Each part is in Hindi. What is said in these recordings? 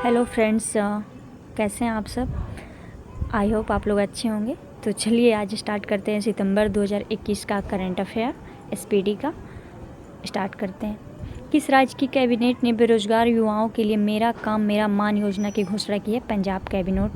हेलो फ्रेंड्स, कैसे हैं आप सब। आई होप आप लोग अच्छे होंगे। तो चलिए आज स्टार्ट करते हैं सितंबर 2021 का करंट अफेयर एसपीडी का स्टार्ट करते हैं। किस राज्य की कैबिनेट ने बेरोजगार युवाओं के लिए मेरा काम मेरा मान योजना की घोषणा की है? पंजाब कैबिनेट।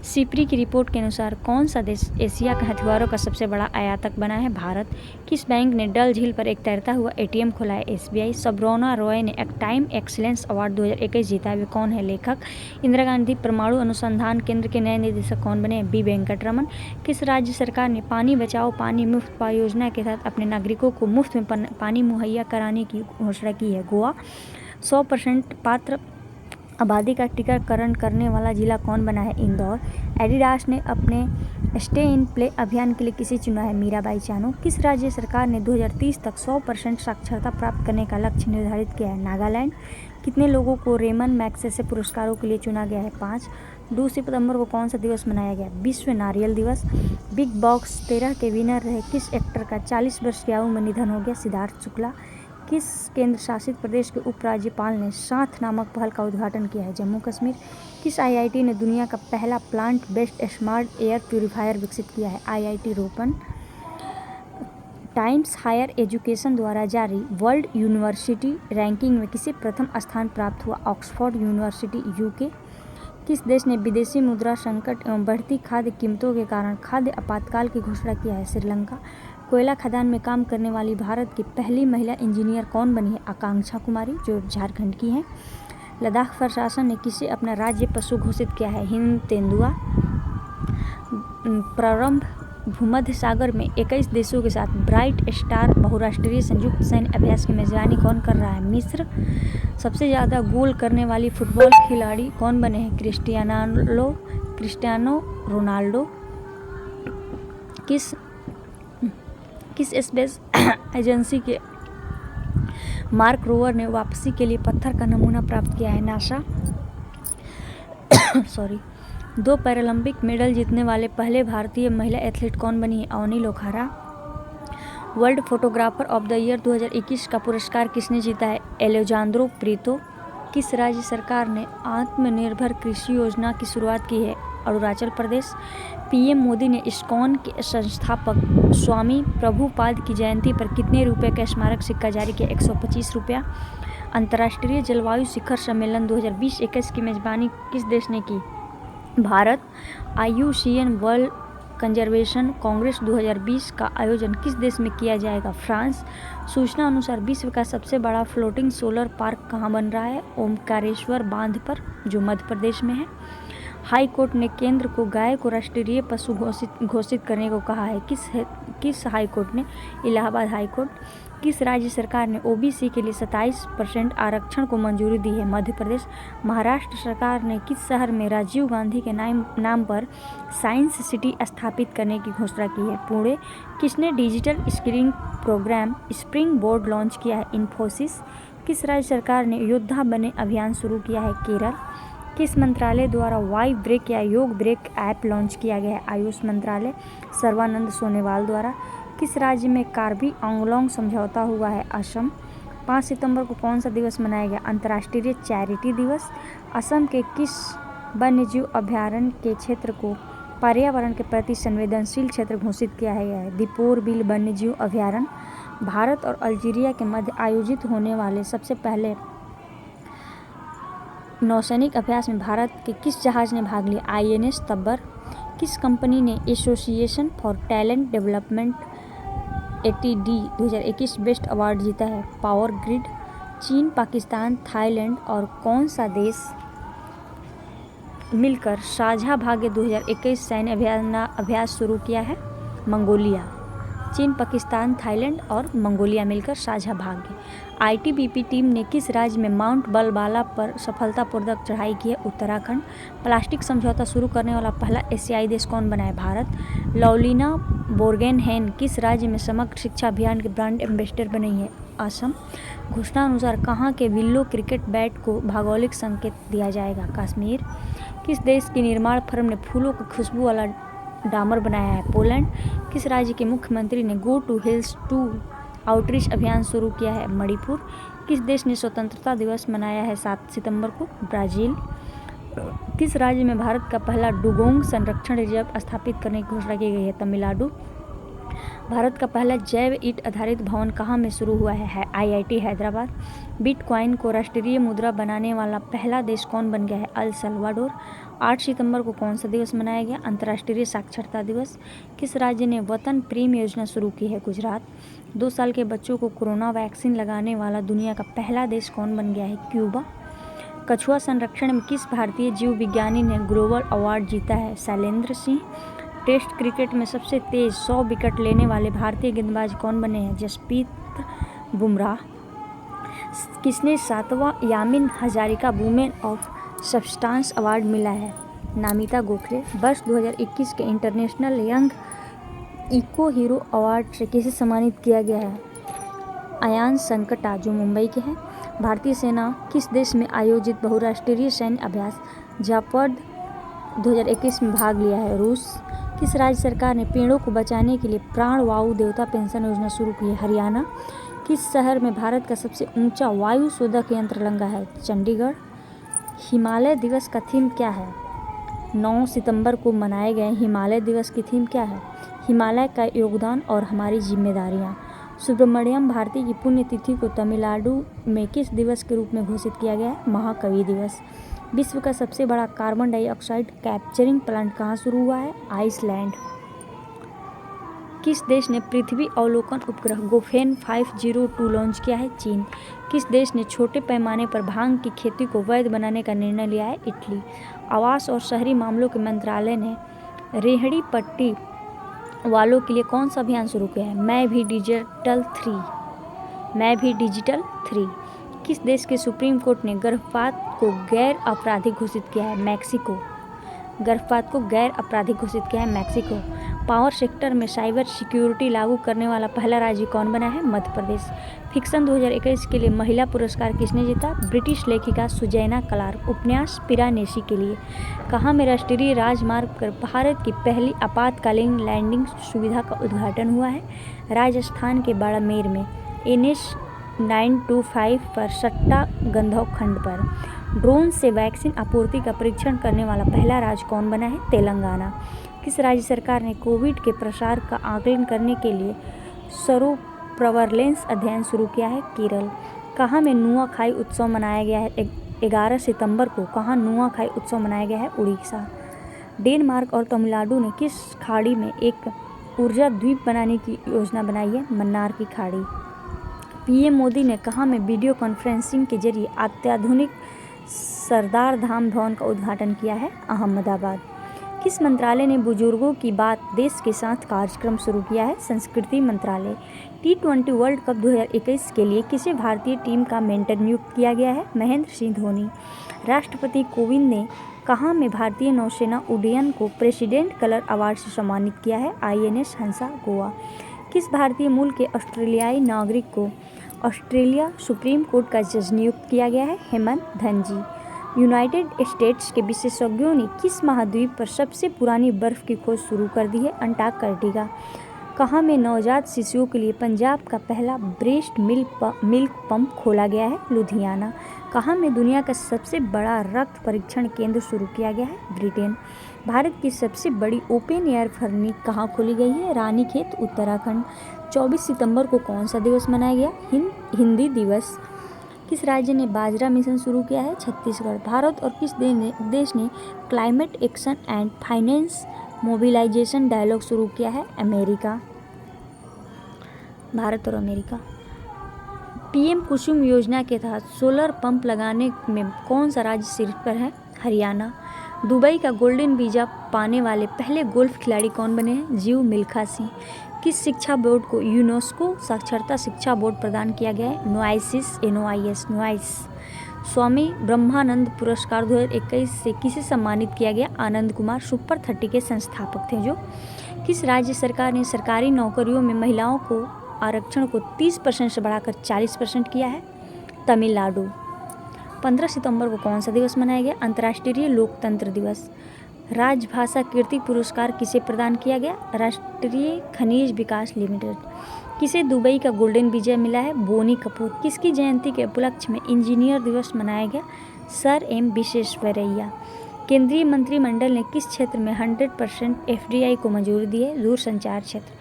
सिप्री की रिपोर्ट के अनुसार कौन सा देश एशिया का हथियारों का सबसे बड़ा आयातक बना है? भारत। किस बैंक ने डल झील पर एक तैरता हुआ एटीएम खोला है? एसबीआई। सब्रोना रॉय ने एक टाइम एक्सीलेंस अवार्ड 2021 जीता है। वे कौन है लेखक? इंदिरा गांधी परमाणु अनुसंधान केंद्र के नए निदेशक कौन बने? बी वेंकटरमन। किस राज्य सरकार ने पानी बचाओ पानी मुफ्त योजना के तहत अपने नागरिकों को मुफ्त में पानी मुहैया कराने की घोषणा की है? गोवा। 100% पात्र आबादी का टीकाकरण करने वाला जिला कौन बना है? इंदौर। एडिडास ने अपने स्टे इन प्ले अभियान के लिए किसे चुना है? मीराबाई चानू। किस राज्य सरकार ने 2030 तक 100% साक्षरता प्राप्त करने का लक्ष्य निर्धारित किया है? नागालैंड। कितने लोगों को रेमन मैग्सेसे पुरस्कारों के लिए चुना गया है? 5। 2 सितंबर को कौन सा दिवस मनाया गया? विश्व नारियल दिवस। बिग बॉस 13 के विनर रहे किस एक्टर का 40 वर्ष की आयु में निधन हो गया? सिद्धार्थ शुक्ला। किस केंद्र शासित प्रदेश के उपराज्यपाल ने साथ नामक पहल का उद्घाटन किया है? जम्मू कश्मीर। किस आईआईटी ने दुनिया का पहला plant based smart air purifier विकसित किया है? आईआईटी रोपन। टाइम्स हायर एजुकेशन द्वारा जारी वर्ल्ड यूनिवर्सिटी रैंकिंग में किसे प्रथम स्थान प्राप्त हुआ? Oxford university UK. किस देश ने विदेशी मुद्रा संकट एवं बढ़ती खाद्य कीमतों के कारण खाद्य आपातकाल की घोषणा किया है? श्रीलंका। कोयला खदान में काम करने वाली भारत की पहली महिला इंजीनियर कौन बनी है? आकांक्षा कुमारी, जो झारखंड की हैं। लद्दाख प्रशासन ने किसे अपना राज्य पशु घोषित किया है? हिंद तेंदुआ। प्रारंभ भूमध्य सागर में 21 देशों के साथ ब्राइट स्टार बहुराष्ट्रीय संयुक्त सैन्य अभ्यास की मेजबानी कौन कर रहा है? मिस्र। सबसे ज़्यादा गोल करने वाली फुटबॉल खिलाड़ी कौन बने हैं? Cristiano Ronaldo. किस स्पेस एजेंसी के मार्क रोवर ने वापसी के लिए पत्थर का नमूना प्राप्त किया है? नासा। 2 पैरालंपिक मेडल जीतने वाले पहले भारतीय महिला एथलीट कौन बनी है? Avani Lokhanda. World photographer of the year 2021 का पुरस्कार किसने जीता है? Alejandro Prieto. किस राज्य सरकार ने आत्मनिर्भर कृषि योजना की शुरुआत की है? अरुणाचल प्रदेश। पीएम मोदी ने इस्कॉन के संस्थापक स्वामी प्रभुपाद की जयंती पर कितने रुपए का स्मारक सिक्का जारी किया? 125 रुपया। अंतर्राष्ट्रीय जलवायु शिखर सम्मेलन 2020-21 की मेजबानी किस देश ने की? Bharat. IUCN world conservation Congress 2020 का आयोजन किस देश में किया जाएगा? फ्रांस। सूचना अनुसार विश्व का सबसे बड़ा फ्लोटिंग सोलर पार्क कहाँ बन रहा है? ओमकारेश्वर बांध पर, जो मध्य प्रदेश में है। हाई कोर्ट ने केंद्र को गाय को राष्ट्रीय पशु घोषित करने को कहा है। किस हाई कोर्ट ने? Allahabad high court. किस राज्य सरकार ने ओबीसी के लिए 27% आरक्षण को मंजूरी दी है? मध्य प्रदेश। महाराष्ट्र सरकार ने किस शहर में राजीव गांधी के नाम पर साइंस सिटी स्थापित करने की घोषणा की है? पुणे। किसने digital screening program spring board launch किया है? इन्फोसिस। किस राज्य सरकार ने योद्धा बने अभियान शुरू किया है? केरल। किस मंत्रालय द्वारा वाई ब्रेक या योग ब्रेक ऐप लॉन्च किया गया है? आयुष मंत्रालय, सर्बानंद सोनोवाल द्वारा। किस राज्य में कार्बी आंगलोंग समझौता हुआ है? असम। 5 सितंबर को कौन सा दिवस मनाया गया? अंतर्राष्ट्रीय चैरिटी दिवस। असम के किस वन्यजीव अभयारण्य के क्षेत्र को पर्यावरण के प्रति संवेदनशील क्षेत्र घोषित किया है? दीपोर बिल वन्यजीव अभयारण्य। भारत और अल्जीरिया के मध्य आयोजित होने वाले सबसे पहले नौसैनिक अभ्यास में भारत के किस जहाज ने भाग लिया? INS तब्बर। किस कंपनी ने association for talent development ATD 2021 best award जीता है? Power grid. चीन, पाकिस्तान, थाईलैंड और कौन सा देश मिलकर साझा भाग्य 2021 सैन्य अभ्यास शुरू किया है? मंगोलिया। चीन, पाकिस्तान, थाईलैंड और मंगोलिया मिलकर साझा भाग्य। ITBP टीम ने किस राज्य में माउंट बलबाला पर सफलतापूर्वक चढ़ाई की है? उत्तराखंड। प्लास्टिक समझौता शुरू करने वाला पहला एशियाई देश कौन बना है? भारत। लौलीना बोर्गेनहेन किस राज्य में समग्र शिक्षा अभियान के ब्रांड एम्बेसडर बनी है? असम। घोषणा अनुसार कहाँ के विल्लो क्रिकेट बैट को भौगोलिक संकेत दिया जाएगा? कश्मीर। किस देश की निर्माण फर्म ने फूलों की खुशबू वाला डामर बनाया है? पोलैंड। किस राज्य के मुख्यमंत्री ने go to hills to outreach अभियान शुरू किया है? मणिपुर। किस देश ने स्वतंत्रता दिवस मनाया है 7 सितंबर को? ब्राज़ील। किस राज्य में भारत का पहला डुगोंग संरक्षण रिजर्व स्थापित करने की घोषणा की गई है? तमिलनाडु। भारत का पहला जैव ईंट आधारित भवन कहाँ में शुरू हुआ है? IIT हैदराबाद। बिटकॉइन को राष्ट्रीय मुद्रा बनाने वाला पहला देश कौन बन गया है? El Salvador. 8 सितंबर को कौन सा दिवस मनाया गया? अंतर्राष्ट्रीय साक्षरता दिवस। किस राज्य ने वतन प्रेम योजना शुरू की है? गुजरात। 2 साल के बच्चों को कोरोना वैक्सीन लगाने वाला दुनिया का पहला देश कौन बन गया है? क्यूबा। कछुआ संरक्षण में किस भारतीय जीव विज्ञानी ने ग्लोबल अवार्ड जीता है? शैलेंद्र सिंह। टेस्ट क्रिकेट में सबसे तेज 100 विकेट लेने वाले भारतीय गेंदबाज कौन बने हैं? जसप्रीत बुमराह। किसने 7वां Yamin Hazarika women of substance award मिला है? नामिता गोखले। वर्ष 2021 के international young eco hero award से किसे सम्मानित किया गया है? अयान संकटा, जो मुंबई के हैं। भारतीय सेना किस देश में आयोजित बहुराष्ट्रीय सैन्य अभ्यास जापर्द 2021 में भाग लिया है? रूस। किस राज्य सरकार ने पेड़ों को बचाने के लिए प्राण वायु देवता पेंशन योजना शुरू की है? हरियाणा। किस शहर में भारत का सबसे ऊंचा वायु शोधक यंत्र लगा है? चंडीगढ़। हिमालय दिवस का थीम क्या है? 9 सितंबर को मनाए गए हिमालय दिवस की थीम क्या है? हिमालय का योगदान और हमारी जिम्मेदारियाँ। सुब्रमण्यम भारती की पुण्यतिथि को तमिलनाडु में किस दिवस के रूप में घोषित किया गया है? महाकवि दिवस। विश्व का सबसे बड़ा कार्बन डाइऑक्साइड कैप्चरिंग प्लांट कहाँ शुरू हुआ है? आइसलैंड। किस देश ने पृथ्वी अवलोकन उपग्रह गोफेन 502 लॉन्च किया है? चीन। किस देश ने छोटे पैमाने पर भांग की खेती को वैध बनाने का निर्णय लिया है? इटली। आवास और शहरी मामलों के मंत्रालय ने रेहड़ी पट्टी वालों के लिए कौन सा अभियान शुरू किया है? मैं भी डिजिटल 3। किस देश के सुप्रीम कोर्ट ने गर्भपात को गैर आपराधिक घोषित किया है? मैक्सिको। गर्भपात को गैर आपराधिक घोषित किया है मैक्सिको। पावर सेक्टर में साइबर सिक्योरिटी लागू करने वाला पहला राज्य कौन बना है? मध्य प्रदेश। फिक्शन 2021 के लिए महिला पुरस्कार किसने जीता? ब्रिटिश लेखिका सुजैना क्लार्क। उपन्यास पिरानेसी के लिए कहाँ में राष्ट्रीय राजमार्ग पर भारत की पहली आपातकालीन लैंडिंग सुविधा का उद्घाटन हुआ है? राजस्थान के बाड़मेर में। NH 925 पर सट्टा गंधौर खंड पर ड्रोन से वैक्सीन आपूर्ति का परीक्षण करने वाला पहला राज्य कौन बना है? तेलंगाना। किस राज्य सरकार ने कोविड के प्रसार का आकलन करने के लिए सरो प्रवरलेंस अध्ययन शुरू किया है? केरल। कहाँ में नुआखाई उत्सव मनाया गया है? 11 सितंबर को कहाँ नुआखाई उत्सव मनाया गया है? उड़ीसा। डेनमार्क और तमिलनाडु ने किस खाड़ी में एक ऊर्जा द्वीप बनाने की योजना बनाई है? मन्नार की खाड़ी। PM मोदी ने कहाँ में वीडियो कॉन्फ्रेंसिंग के जरिए अत्याधुनिक सरदार धाम भवन का उद्घाटन किया है? अहमदाबाद। किस मंत्रालय ने बुजुर्गों की बात देश के साथ कार्यक्रम शुरू किया है? संस्कृति मंत्रालय। T20 वर्ल्ड कप 2021 के लिए किसे भारतीय टीम का मेंटर नियुक्त किया गया है? महेंद्र सिंह धोनी। राष्ट्रपति कोविंद ने कहाँ में भारतीय नौसेना उड्डयन को प्रेसिडेंट कलर अवार्ड से सम्मानित किया है? INS हंसा, गोवा। किस भारतीय मूल के ऑस्ट्रेलियाई नागरिक को ऑस्ट्रेलिया सुप्रीम कोर्ट का जज नियुक्त किया गया है? हेमंत धनजी। यूनाइटेड स्टेट्स के विशेषज्ञों ने किस महाद्वीप पर सबसे पुरानी बर्फ की खोज शुरू कर दी है? अंटार्कटिका। कहाँ में नवजात शिशुओं के लिए पंजाब का पहला ब्रेस्ट मिल्क पंप खोला गया है? लुधियाना। कहाँ में दुनिया का सबसे बड़ा रक्त परीक्षण केंद्र शुरू किया गया है? ब्रिटेन। भारत की सबसे बड़ी ओपन एयर फर्नी कहाँ खोली गई है? रानीखेत, उत्तराखंड। 24 सितंबर को कौन सा दिवस मनाया गया? हिंदी दिवस। किस राज्य ने बाजरा मिशन शुरू किया है? छत्तीसगढ़। भारत और किस देश ने climate action and finance mobilisation dialogue शुरू किया है? अमेरिका। भारत और अमेरिका। PM कुसुम योजना के तहत सोलर पंप लगाने में कौन सा राज्य शीर्ष पर है? हरियाणा। दुबई का गोल्डन वीजा पाने वाले पहले गोल्फ खिलाड़ी कौन बने हैं? जीव मिल्खा सिंह। किस शिक्षा बोर्ड को यूनेस्को साक्षरता शिक्षा बोर्ड प्रदान किया गया है? NOIS। स्वामी ब्रह्मानंद पुरस्कार 2021 से किसे सम्मानित किया गया? आनंद कुमार। सुपर 30 के संस्थापक थे जो। किस राज्य सरकार ने सरकारी नौकरियों में महिलाओं को आरक्षण को 30% से बढ़ाकर 40% किया है? तमिलनाडु। 15 सितंबर को कौन सा दिवस मनाया गया? अंतर्राष्ट्रीय लोकतंत्र दिवस। राजभाषा कीर्ति पुरस्कार किसे प्रदान किया गया? राष्ट्रीय खनिज विकास लिमिटेड। किसे दुबई का गोल्डन वीजा मिला है? बोनी कपूर। किसकी जयंती के उपलक्ष्य में इंजीनियर दिवस मनाया गया? Sir M Visvesvaraya. केंद्रीय मंत्रिमंडल ने किस क्षेत्र में 100% FDI को मंजूरी दी है? दूरसंचार क्षेत्र।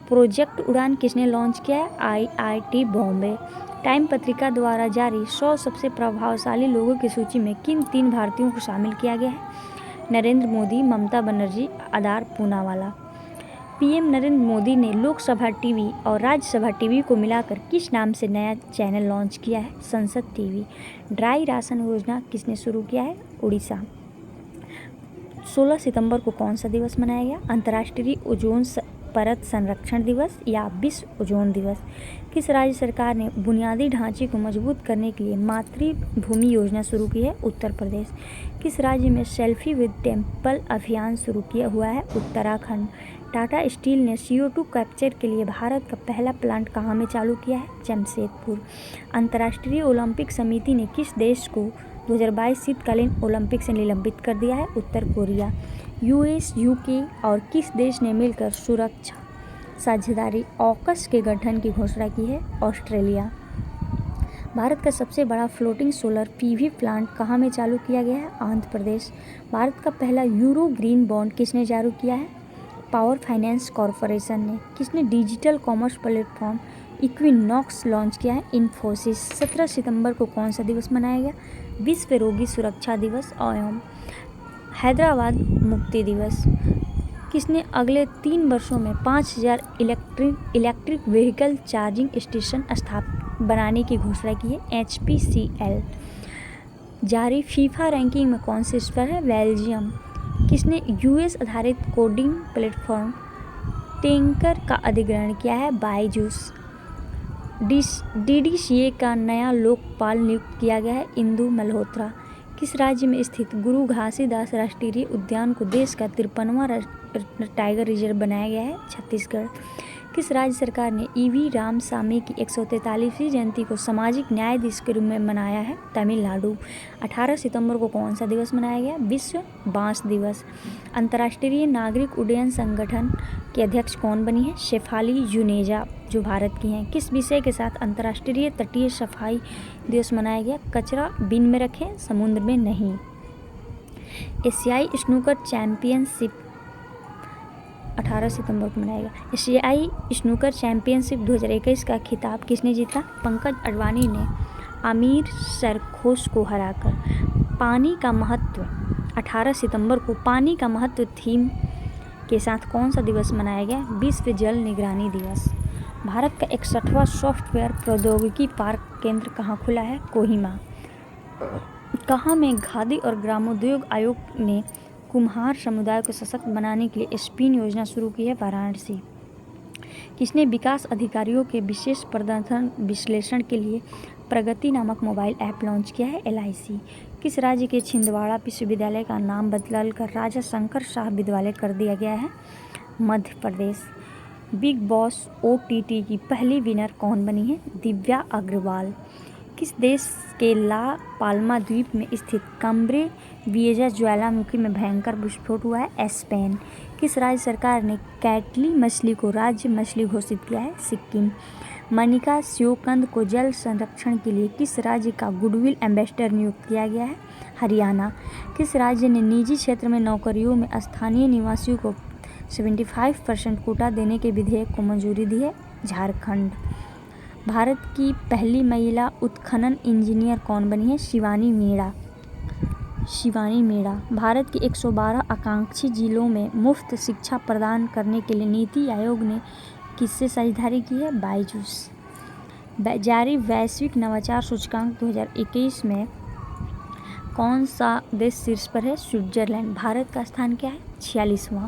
प्रोजेक्ट उड़ान किसने लॉन्च किया है? IIT बॉम्बे। टाइम पत्रिका द्वारा जारी 100 सबसे प्रभावशाली लोगों की सूची में किन 3 भारतीयों को शामिल किया गया है? नरेंद्र मोदी, ममता बनर्जी, आदार पूनावाला। पीएम नरेंद्र मोदी ने लोकसभा टीवी और राज्यसभा टीवी को मिलाकर किस नाम से नया चैनल लॉन्च किया है? संसद टीवी। ड्राई राशन योजना किसने शुरू किया है? उड़ीसा। 16 सितंबर को कौन सा दिवस मनाया गया? अंतर्राष्ट्रीय ओजोन परत संरक्षण दिवस या विश्व ओजोन दिवस। किस राज्य सरकार ने बुनियादी ढांचे को मजबूत करने के लिए मातृभूमि योजना शुरू की है? उत्तर प्रदेश। किस राज्य में सेल्फी विद टेम्पल अभियान शुरू किया हुआ है? उत्तराखंड। टाटा स्टील ने CO2 कैप्चर के लिए भारत का पहला प्लांट कहाँ में चालू किया है? जमशेदपुर। अंतर्राष्ट्रीय ओलंपिक समिति ने किस देश को 2022 शीतकालीन ओलंपिक से निलंबित कर दिया है? उत्तर कोरिया। US, UK और किस देश ने मिलकर सुरक्षा साझेदारी ऑकस के गठन की घोषणा की है? ऑस्ट्रेलिया। भारत का सबसे बड़ा फ्लोटिंग सोलर PV प्लांट कहाँ में चालू किया गया है? आंध्र प्रदेश। भारत का पहला यूरो ग्रीन बॉन्ड किसने जारी किया है? पावर फाइनेंस कॉरपोरेशन ने। किसने digital commerce platform equinox launch किया है? इन्फोसिस। 17 सितंबर को कौन सा दिवस मनाया गया? विश्व रोगी सुरक्षा दिवस एवं हैदराबाद मुक्ति दिवस। किसने अगले 3 वर्षों में 5000 इलेक्ट्रिक व्हीकल चार्जिंग स्टेशन बनाने की घोषणा की है? HPCL। जारी फीफा रैंकिंग में कौन से स्तर है? बेल्जियम। किसने US आधारित कोडिंग प्लेटफॉर्म टेंकर का अधिग्रहण किया है? बायजूस। DDCA का नया लोकपाल नियुक्त किया गया है? इंदु मल्होत्रा। किस राज्य में स्थित गुरु घासीदास राष्ट्रीय उद्यान को देश का 53वां टाइगर रिजर्व बनाया गया है? छत्तीसगढ़। किस राज्य सरकार ने EV रामसामी की 143वीं जयंती को सामाजिक न्याय दिवस के रूप में मनाया है? तमिलनाडु। 18 सितंबर को कौन सा दिवस मनाया गया? विश्व बांस दिवस। अंतर्राष्ट्रीय नागरिक उड्डयन संगठन के अध्यक्ष कौन बनी है? शेफाली जुनेजा, जो भारत की हैं। किस विषय के साथ अंतर्राष्ट्रीय तटीय सफाई दिवस मनाया गया? कचरा बिन में रखें, समुद्र में नहीं। एशियाई स्नूकर चैंपियनशिप 18 सितंबर को मनाया गया। एशियाई स्नूकर चैंपियनशिप 2021 का खिताब किसने जीता? पंकज अडवाणी ने आमिर सरखोश को हराकर। पानी का महत्व 18 सितंबर को पानी का महत्व थीम के साथ कौन सा दिवस मनाया गया? विश्व जल निगरानी दिवस। भारत का 61वां सॉफ्टवेयर प्रौद्योगिकी पार्क केंद्र कहाँ खुला है? कोहिमा। कहाँ में खादी और ग्रामोद्योग आयोग ने कुम्हार समुदाय को सशक्त बनाने के लिए स्पिन योजना शुरू की है? वाराणसी। किसने विकास अधिकारियों के विशेष प्रदर्शन विश्लेषण के लिए प्रगति नामक मोबाइल ऐप लॉन्च किया है? LIC। किस राज्य के छिंदवाड़ा विश्वविद्यालय का नाम बदलकर राजा शंकर शाह विद्यालय कर दिया गया है? Madhya Pradesh. Big boss OTT की पहली विनर कौन बनी है? दिव्या अग्रवाल। किस देश के ला पाल्मा द्वीप में स्थित कम्ब्रे विएजा ज्वालामुखी में भयंकर विस्फोट हुआ है? स्पेन। किस राज्य सरकार ने कैटली मछली को राज्य मछली घोषित किया है? सिक्किम। मनिका श्योकंद को जल संरक्षण के लिए किस राज्य का गुडविल एम्बेसडर नियुक्त किया गया है? हरियाणा। किस राज्य ने निजी क्षेत्र में नौकरियों में स्थानीय निवासियों को 75% कोटा देने के विधेयक को मंजूरी दी है? झारखंड। भारत की पहली महिला उत्खनन इंजीनियर कौन बनी है? शिवानी मीणा। भारत के 112 आकांक्षी जिलों में मुफ्त शिक्षा प्रदान करने के लिए नीति आयोग ने किससे साझेदारी की है? बायजूस। जारी वैश्विक नवाचार सूचकांक 2021 में कौन सा देश शीर्ष पर है? स्विट्जरलैंड। भारत का स्थान क्या है? 46वां।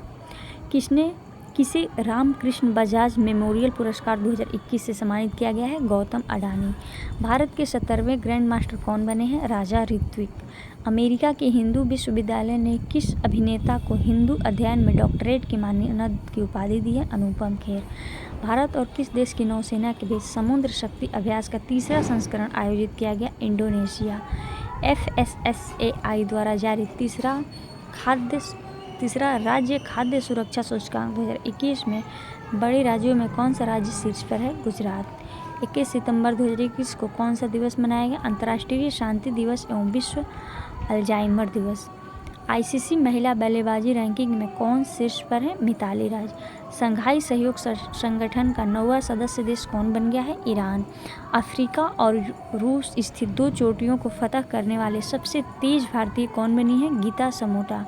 किसे रामकृष्ण बजाज मेमोरियल पुरस्कार 2021 से सम्मानित किया गया है? गौतम अडानी। भारत के 70वें ग्रैंड मास्टर कौन बने हैं? राजा ऋत्विक। अमेरिका के हिंदू विश्वविद्यालय ने किस अभिनेता को हिंदू अध्ययन में डॉक्टरेट की मानद की उपाधि दी है? अनुपम खेर। भारत और किस देश की नौसेना के बीच समुद्र शक्ति अभ्यास का तीसरा संस्करण आयोजित किया गया? इंडोनेशिया। FSSAI द्वारा जारी तीसरा राज्य खाद्य सुरक्षा सूचकांक 2021 में बड़े राज्यों में कौन सा राज्य शीर्ष पर है? गुजरात। 21 सितंबर 2021 को कौन सा दिवस मनाया गया? अंतर्राष्ट्रीय शांति दिवस एवं विश्व अल्जाइमर दिवस। आईसीसी महिला बल्लेबाजी रैंकिंग में कौन शीर्ष पर है? मिताली राज। संघाई सहयोग संगठन का 9वां सदस्य देश कौन बन गया है? ईरान। अफ्रीका और रूस स्थित 2 चोटियों को फतह करने वाले सबसे तेज भारतीय कौन बनी है? गीता समोटा।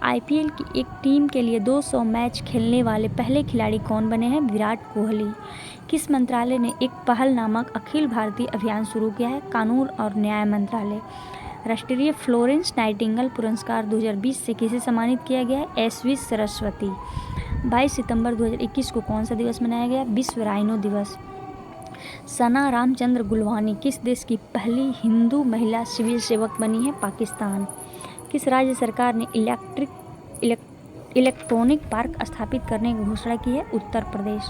आईपीएल की एक टीम के लिए 200 मैच खेलने वाले पहले खिलाड़ी कौन बने हैं? विराट कोहली। किस मंत्रालय ने एक पहल नामक अखिल भारतीय अभियान शुरू किया है? कानून और न्याय मंत्रालय। राष्ट्रीय फ्लोरेंस नाइटिंगेल पुरस्कार 2020 से किसे सम्मानित किया गया है? एसवी सरस्वती। 22 सितंबर 2021 को कौन सा दिवस मनाया गया? विश्व राइनो दिवस। सना रामचंद्र गुलवानी किस देश की पहली हिंदू महिला सिविल सेवक बनी है? पाकिस्तान। किस राज्य सरकार ने इलेक्ट्रॉनिक पार्क स्थापित करने की घोषणा की है? उत्तर प्रदेश।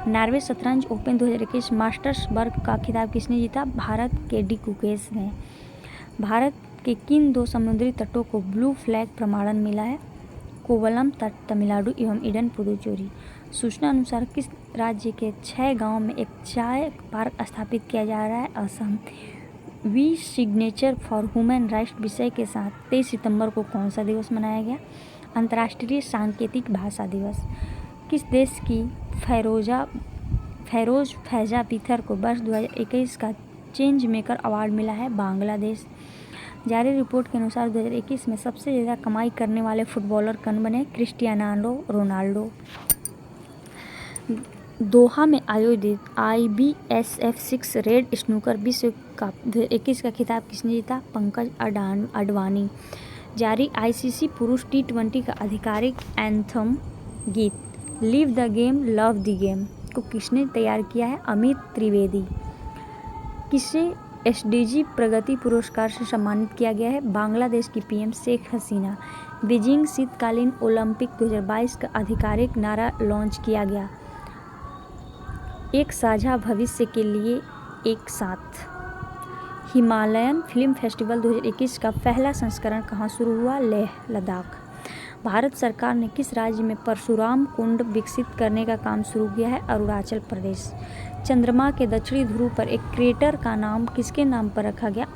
नॉर्वे शतरंज ओपन 2021 मास्टर्स वर्ग का खिताब किसने जीता? भारत के डी कुकेश ने। भारत के किन 2 समुद्री तटों को ब्लू फ्लैग प्रमाणन मिला है? कोवलम तट तमिलनाडु एवं ईडन पुदुचेरी। सूचना अनुसार किस राज्य के 6 गांव में एक चाय पार्क स्थापित किया जा रहा है? Assam. We signature for human rights विषय के साथ 23 सितंबर को कौन सा दिवस मनाया गया? अंतर्राष्ट्रीय सांकेतिक भाषा दिवस। किस देश की फैरोज फैजा पीथर को वर्ष 2021 का चेंज मेकर अवार्ड मिला है? बांग्लादेश। जारी रिपोर्ट के अनुसार 2021 में सबसे ज़्यादा कमाई करने वाले फुटबॉलर कौन बने? Cristiano Ronaldo. दोहा में आयोजित IBSF 6 रेड स्नूकर विश्व कप 2021 का खिताब किसने जीता? पंकज अडवाणी। जारी आईसीसी पुरुष T20 का आधिकारिक एंथम गीत live the game love the game को किसने तैयार किया है? अमित त्रिवेदी। किसे SDG प्रगति पुरस्कार से सम्मानित किया गया है? बांग्लादेश की पीएम शेख हसीना। बीजिंग शीतकालीन ओलंपिक 2022 का आधिकारिक नारा लॉन्च किया गया। एक साझा भविष्य के लिए एक साथ। हिमालयन फिल्म फेस्टिवल 2021 का पहला संस्करण कहाँ शुरू हुआ? लेह लद्दाख। भारत सरकार ने किस राज्य में परशुराम कुंड विकसित करने का काम शुरू किया है? अरुणाचल प्रदेश। चंद्रमा के दक्षिणी ध्रुव पर एक क्रेटर का नाम किसके नाम पर रखा गया?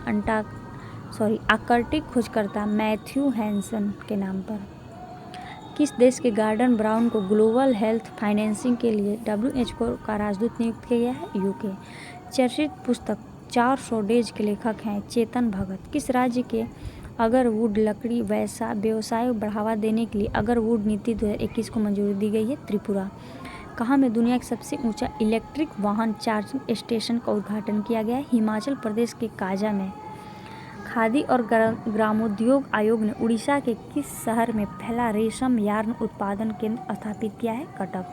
आर्कटिक खोजकर्ता मैथ्यू हैंसन के नाम पर। किस देश के गॉर्डन ब्राउन को ग्लोबल हेल्थ फाइनेंसिंग के लिए WHO का राजदूत नियुक्त किया गया है? यूके। चर्चित पुस्तक 400 डेज के लेखक हैं चेतन भगत। किस राज्य के अगरवुड लकड़ी व्यवसाय बढ़ावा देने के लिए अगरवुड नीति 2021 को मंजूरी दी गई है? त्रिपुरा। कहाँ में दुनिया का सबसे ऊंचा इलेक्ट्रिक वाहन चार्जिंग स्टेशन का उद्घाटन किया गया है? हिमाचल प्रदेश के काजा में। खादी और ग्रामोद्योग आयोग ने उड़ीसा के किस शहर में पहला रेशम यार्न उत्पादन केंद्र स्थापित किया है? कटक।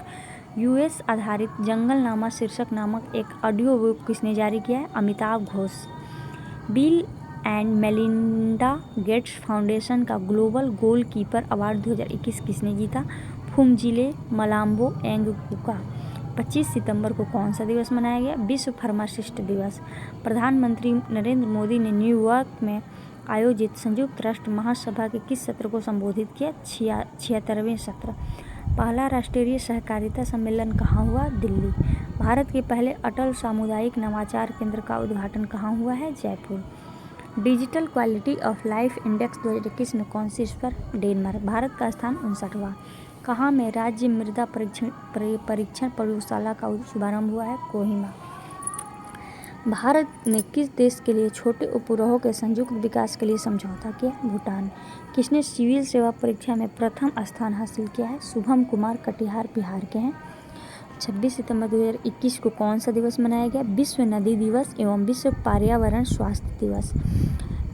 US आधारित जंगलनामा शीर्षक नामक एक ऑडियो बुक किसने जारी किया है? Amitabh Ghosh. Bill and Melinda Gates foundation का ग्लोबल गोलकीपर अवार्ड 2021 किसने जीता? फुमजिले मलाम्बो एंगकुका। 25 सितंबर को कौन सा दिवस मनाया गया? विश्व फार्मासिस्ट दिवस। प्रधानमंत्री नरेंद्र मोदी ने न्यूयॉर्क में आयोजित संयुक्त राष्ट्र महासभा के किस सत्र को संबोधित किया? 76वें सत्र। पहला राष्ट्रीय सहकारिता सम्मेलन कहाँ हुआ? दिल्ली। भारत के पहले अटल सामुदायिक नवाचार केंद्र का उद्घाटन कहाँ हुआ है? Jaipur. Digital quality of life index 2021 में कौन सी पर? डेनमार्क। भारत का स्थान 59वां। कहाँ में राज्य मृदा परीक्षण प्रयोगशाला का शुभारंभ हुआ है? कोहिमा। भारत ने किस देश के लिए छोटे उपग्रहों के संयुक्त विकास के लिए समझौता किया? भूटान। किसने सिविल सेवा परीक्षा में प्रथम स्थान हासिल किया है? शुभम कुमार कटिहार बिहार के हैं। 26 सितंबर 2021 को कौन सा दिवस मनाया गया? विश्व नदी दिवस एवं विश्व पर्यावरण स्वास्थ्य दिवस।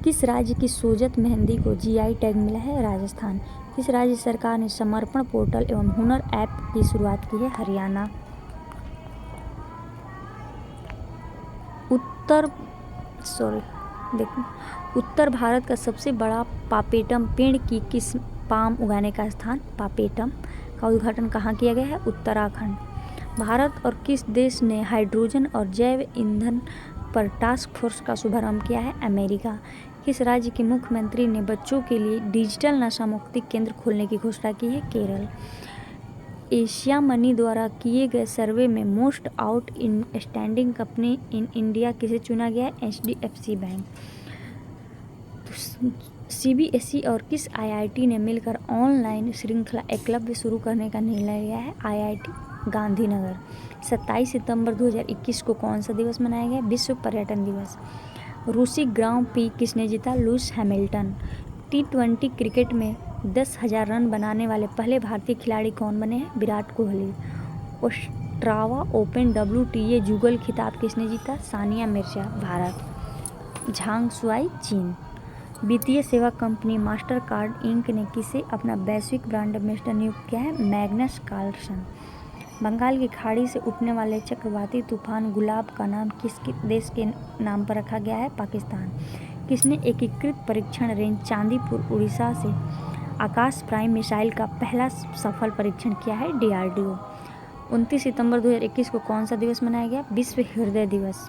किस राज्य की सोजत मेहंदी को GI टैग मिला है? राजस्थान। किस राज्य सरकार ने समर्पण पोर्टल एवं हुनर ऐप की शुरुआत की है? हरियाणा। उत्तर भारत का सबसे बड़ा पापेटम पेड़ की किस पाम उगाने का स्थान? पापेटम का उद्घाटन कहाँ किया गया है? उत्तराखंड। भारत और किस देश ने हाइड्रोजन और जैव ईंधन पर टास्क फोर्स का शुभारंभ किया है? अमेरिका। किस राज्य के मुख्यमंत्री ने बच्चों के लिए डिजिटल नशा मुक्ति केंद्र खोलने की घोषणा की है? केरल। एशिया मनी द्वारा किए गए सर्वे में most out in standing company in India किसे चुना गया है? HDFC bank. सीबीएसई और किस आईआईटी ने मिलकर ऑनलाइन श्रृंखला एकलव्य शुरू करने का निर्णय लिया है? आईआईटी गांधीनगर। 27 सितंबर 2021 को कौन सा दिवस मनाया गया? विश्व पर्यटन दिवस। रूसी ग्रां प्री किसने जीता? Lewis Hamilton. T20 क्रिकेट में 10,000 रन बनाने वाले पहले भारतीय खिलाड़ी कौन बने हैं? Virat Kohli. Ostrava open WTA जुगल खिताब किसने जीता? सानिया मिर्जा, भारत। झांगसुआई, चीन। वित्तीय सेवा कंपनी मास्टरकार्ड इंक ने किसे अपना वैश्विक ब्रांड एम्बेसडर नियुक्त किया है? Magnus Carlsen. बंगाल की खाड़ी से उठने वाले चक्रवाती तूफान गुलाब का नाम किस देश के नाम पर रखा गया है? पाकिस्तान। किसने एकीकृत परीक्षण रेंज चांदीपुर उड़ीसा से आकाश प्राइम मिसाइल का पहला सफल परीक्षण किया है? DRDO। 29 सितंबर 2021 को कौन सा दिवस मनाया गया? विश्व हृदय दिवस।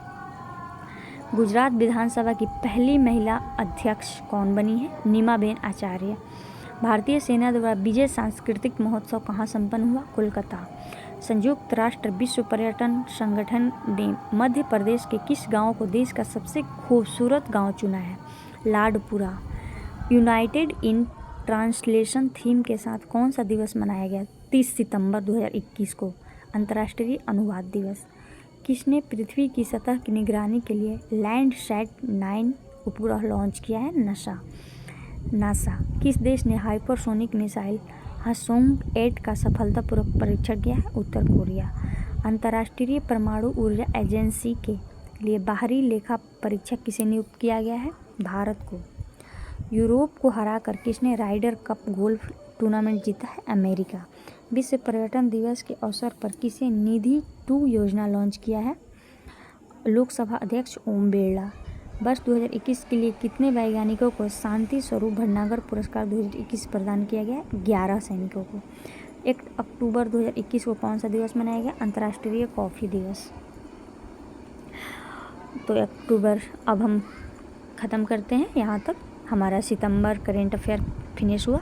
गुजरात विधानसभा की पहली महिला अध्यक्ष कौन बनी है? नीमाबेन आचार्य। भारतीय सेना द्वारा विजय सांस्कृतिक महोत्सव कहाँ संपन्न हुआ? कोलकाता। संयुक्त राष्ट्र विश्व पर्यटन संगठन ने मध्य प्रदेश के किस गांव को देश का सबसे खूबसूरत गांव चुना है? Ladpura. United in translation theme के साथ कौन सा दिवस मनाया गया? 30 सितंबर 2021 को अंतर्राष्ट्रीय अनुवाद दिवस। किसने पृथ्वी की सतह की निगरानी के लिए लैंडसैट 9 उपग्रह लॉन्च किया है? नासा। किस देश ने हाइपरसोनिक मिसाइल हवासोंग 8 का सफलतापूर्वक परीक्षण किया है? उत्तर कोरिया। अंतर्राष्ट्रीय परमाणु ऊर्जा एजेंसी के लिए बाहरी लेखा परीक्षक किसे नियुक्त किया गया है? भारत को। यूरोप को हराकर किसने राइडर कप गोल्फ टूर्नामेंट जीता है? अमेरिका। विश्व पर्यटन दिवस के अवसर पर किसे निधि 2 योजना लॉन्च किया है? लोकसभा अध्यक्ष ओम बिरला। वर्ष 2021 के लिए कितने वैज्ञानिकों को शांति स्वरूप भटनागर पुरस्कार 2021 प्रदान किया गया? 11 सैनिकों को। 1 अक्टूबर 2021 को कौन सा दिवस मनाया गया? अंतर्राष्ट्रीय कॉफ़ी दिवस। तो अक्टूबर अब हम ख़त्म करते हैं, यहाँ तक हमारा सितंबर करेंट अफेयर फिनिश हुआ।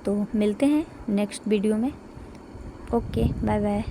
तो मिलते हैं नेक्स्ट वीडियो में। Okay, bye bye.